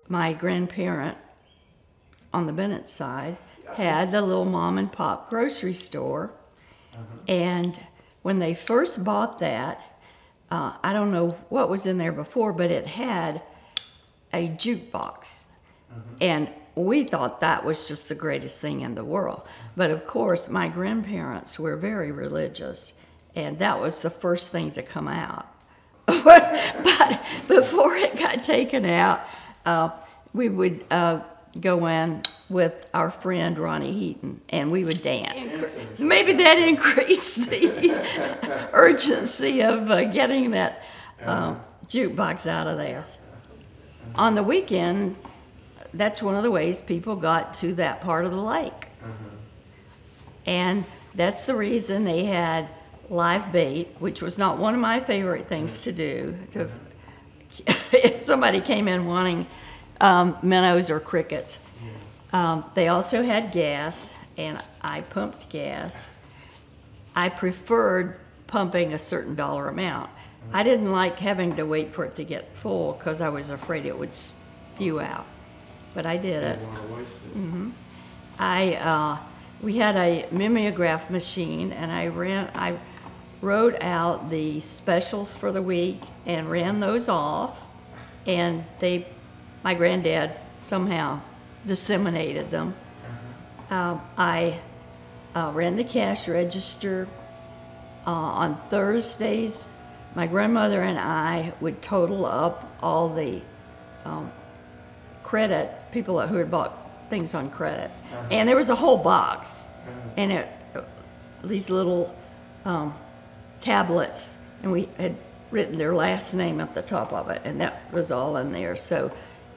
my grandparent on the Bennett side had the little mom and pop grocery store. And when they first bought that, I don't know what was in there before, but it had a jukebox. And we thought that was just the greatest thing in the world. But of course, my grandparents were very religious, and that was the first thing to come out. But before it got taken out, we would go in with our friend Ronnie Heaton, and we would dance. Maybe that increased the urgency of getting that jukebox out of there. On the weekend, that's one of the ways people got to that part of the lake. And that's the reason they had live bait, which was not one of my favorite things to do. If somebody came in wanting minnows or crickets. They also had gas, and I pumped gas. I preferred pumping a certain dollar amount. I didn't like having to wait for it to get full because I was afraid it would spew out, but I did it. We had a mimeograph machine, and I wrote out the specials for the week and ran those off, and my granddad somehow disseminated them. I ran the cash register. On Thursdays, my grandmother and I would total up all the credit, people who had bought things on credit. And there was a whole box, and these little tablets, and we had written their last name at the top of it, and that was all in there. So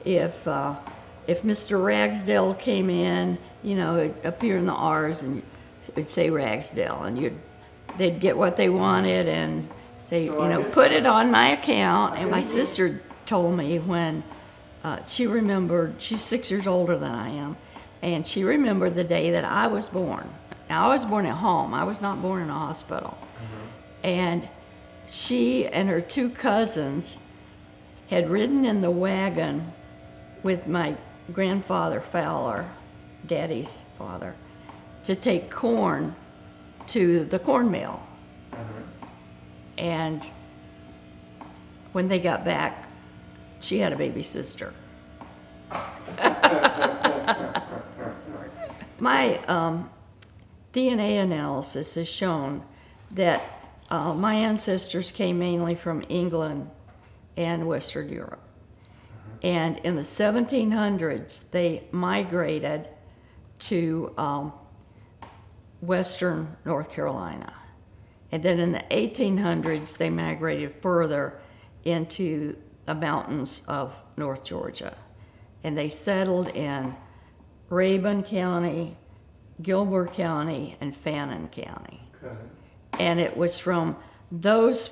if Mr. Ragsdale came in, it'd appear in the R's, and it'd say Ragsdale, and they'd get what they wanted and say, put it on my account. And my sister told me when she remembered, she's 6 years older than I am, and she remembered the day that I was born. Now, I was born at home. I was not born in a hospital. And she and her two cousins had ridden in the wagon with my grandfather, Fowler, Daddy's father, to take corn to the corn mill. And when they got back, she had a baby sister. My DNA analysis has shown that my ancestors came mainly from England and Western Europe. And in the 1700s, they migrated to western North Carolina. And then in the 1800s, they migrated further into the mountains of North Georgia. And they settled in Rabun County, Gilbert County, and Fannin County. Okay. And it was from those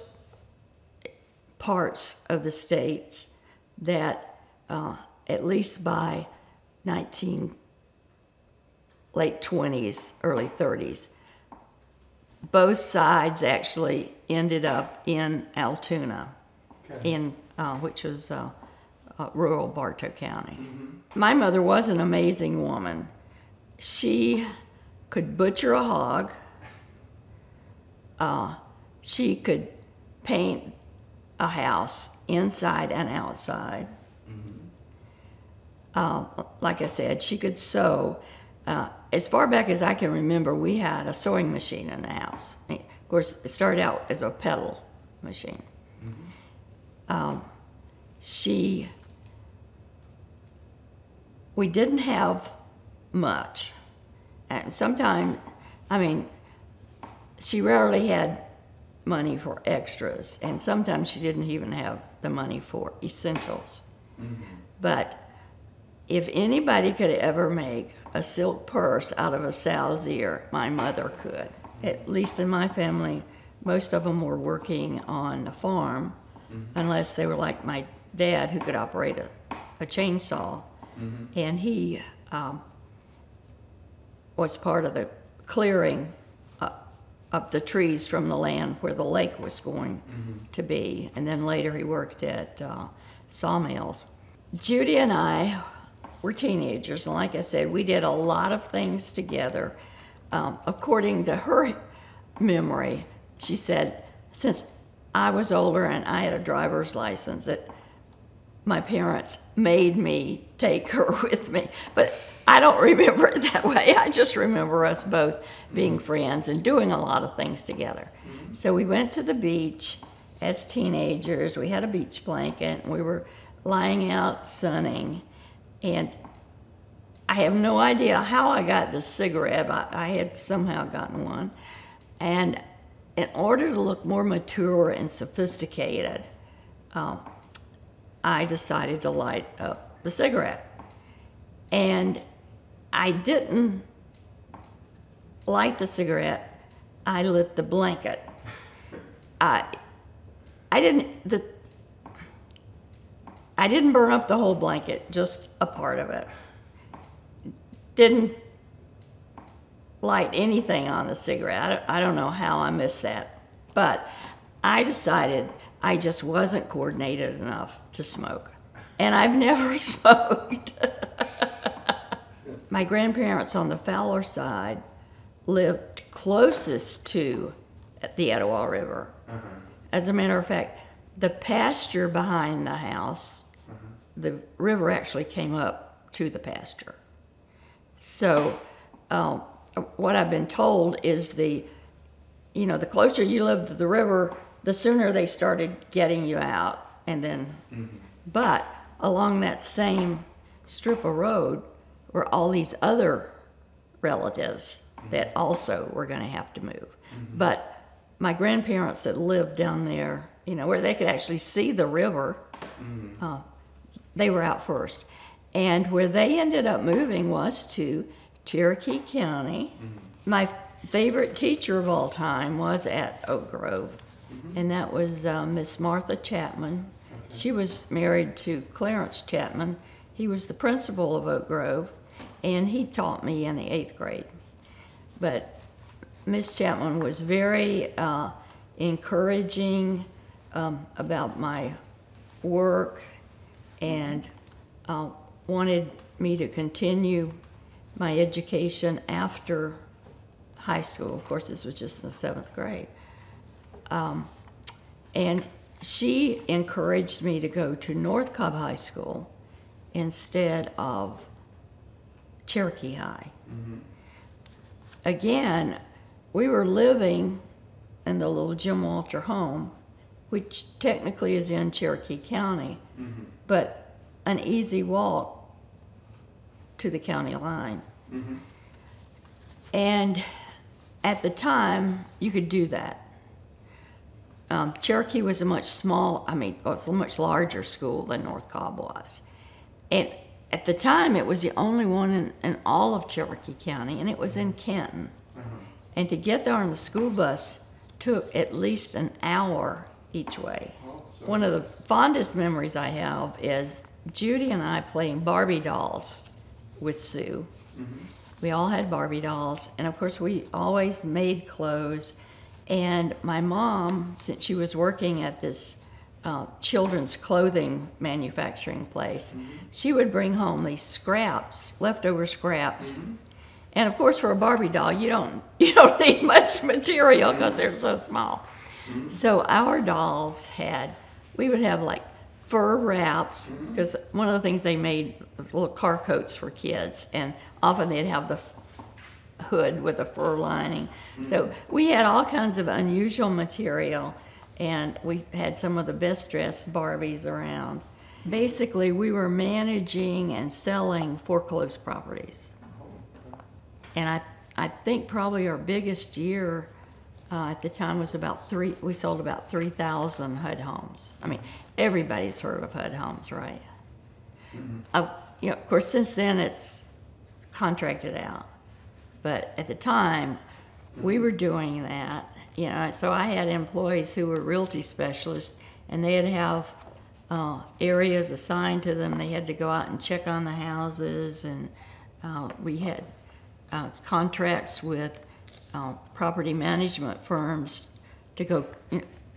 parts of the states that at least by late 20s, early 30s, both sides actually ended up in Altoona, okay. Which was rural Bartow County. My mother was an amazing woman. She could butcher a hog. She could paint a house inside and outside. Like I said, she could sew. As far back as I can remember, we had a sewing machine in the house. Of course, it started out as a pedal machine. We didn't have much. And sometimes, she rarely had money for extras, and sometimes she didn't even have the money for essentials. But if anybody could ever make a silk purse out of a sow's ear, my mother could. At least in my family, most of them were working on a farm, unless they were like my dad, who could operate a chainsaw. And he was part of the clearing up the trees from the land where the lake was going to be. And then later he worked at sawmills. Judy and I were teenagers, and like I said, we did a lot of things together. According to her memory, she said, since I was older and I had a driver's license, that my parents made me take her with me. But I don't remember it that way. I just remember us both being friends and doing a lot of things together. So we went to the beach as teenagers. We had a beach blanket, and we were lying out sunning. And I have no idea how I got this cigarette, but I had somehow gotten one. And in order to look more mature and sophisticated, I decided to light up the cigarette. And I didn't light the cigarette, I lit the blanket. I didn't burn up the whole blanket, just a part of it. Didn't light anything on the cigarette. I don't know how I missed that. But I decided I just wasn't coordinated enough to smoke. And I've never smoked. My grandparents on the Fowler side lived closest to the Etowah River. As a matter of fact, the pasture behind the house, the river actually came up to the pasture. So what I've been told is the closer you lived to the river, the sooner they started getting you out. And then, but along that same strip of road were all these other relatives that also were going to have to move. But my grandparents that lived down there, where they could actually see the river, they were out first. And where they ended up moving was to Cherokee County. My favorite teacher of all time was at Oak Grove, and that was Miss Martha Chapman. She was married to Clarence Chapman. He was the principal of Oak Grove, and he taught me in the 8th grade. But Miss Chapman was very encouraging about my work, and wanted me to continue my education after high school. Of course, this was just in the 7th grade. And she encouraged me to go to North Cobb High School instead of Cherokee High. Again, we were living in the little Jim Walter home, which technically is in Cherokee County, but an easy walk to the county line. And at the time, you could do that. Cherokee was a much it's a much larger school than North Cobb was. And at the time, it was the only one in all of Cherokee County, and it was in Kenton. And to get there on the school bus took at least an hour each way. One of the fondest memories I have is Judy and I playing Barbie dolls with Sue. We all had Barbie dolls, and of course we always made clothes. And my mom, since she was working at this children's clothing manufacturing place, she would bring home these scraps, leftover scraps. And of course, for a Barbie doll, you don't need much material because they're so small. So our dolls we would have like fur wraps, because one of the things they made little car coats for kids, and often they'd have the hood with a fur lining. So we had all kinds of unusual material, and we had some of the best dressed Barbies around. Basically, we were managing and selling foreclosed properties. And I think probably our biggest year at the time was we sold about 3,000 HUD homes. I mean, everybody's heard of HUD homes, right? Of course, since then it's contracted out. But at the time, we were doing that, so I had employees who were realty specialists, and they'd have areas assigned to them. They had to go out and check on the houses, and we had contracts with property management firms to go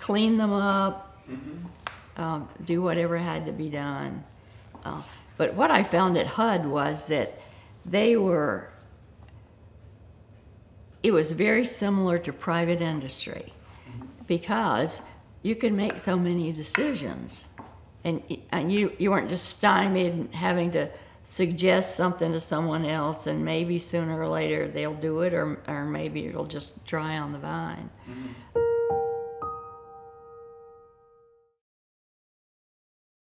clean them up, do whatever had to be done. But what I found at HUD was that it was very similar to private industry, because you could make so many decisions, and you weren't just stymied having to suggest something to someone else, and maybe sooner or later they'll do it, or maybe it'll just dry on the vine.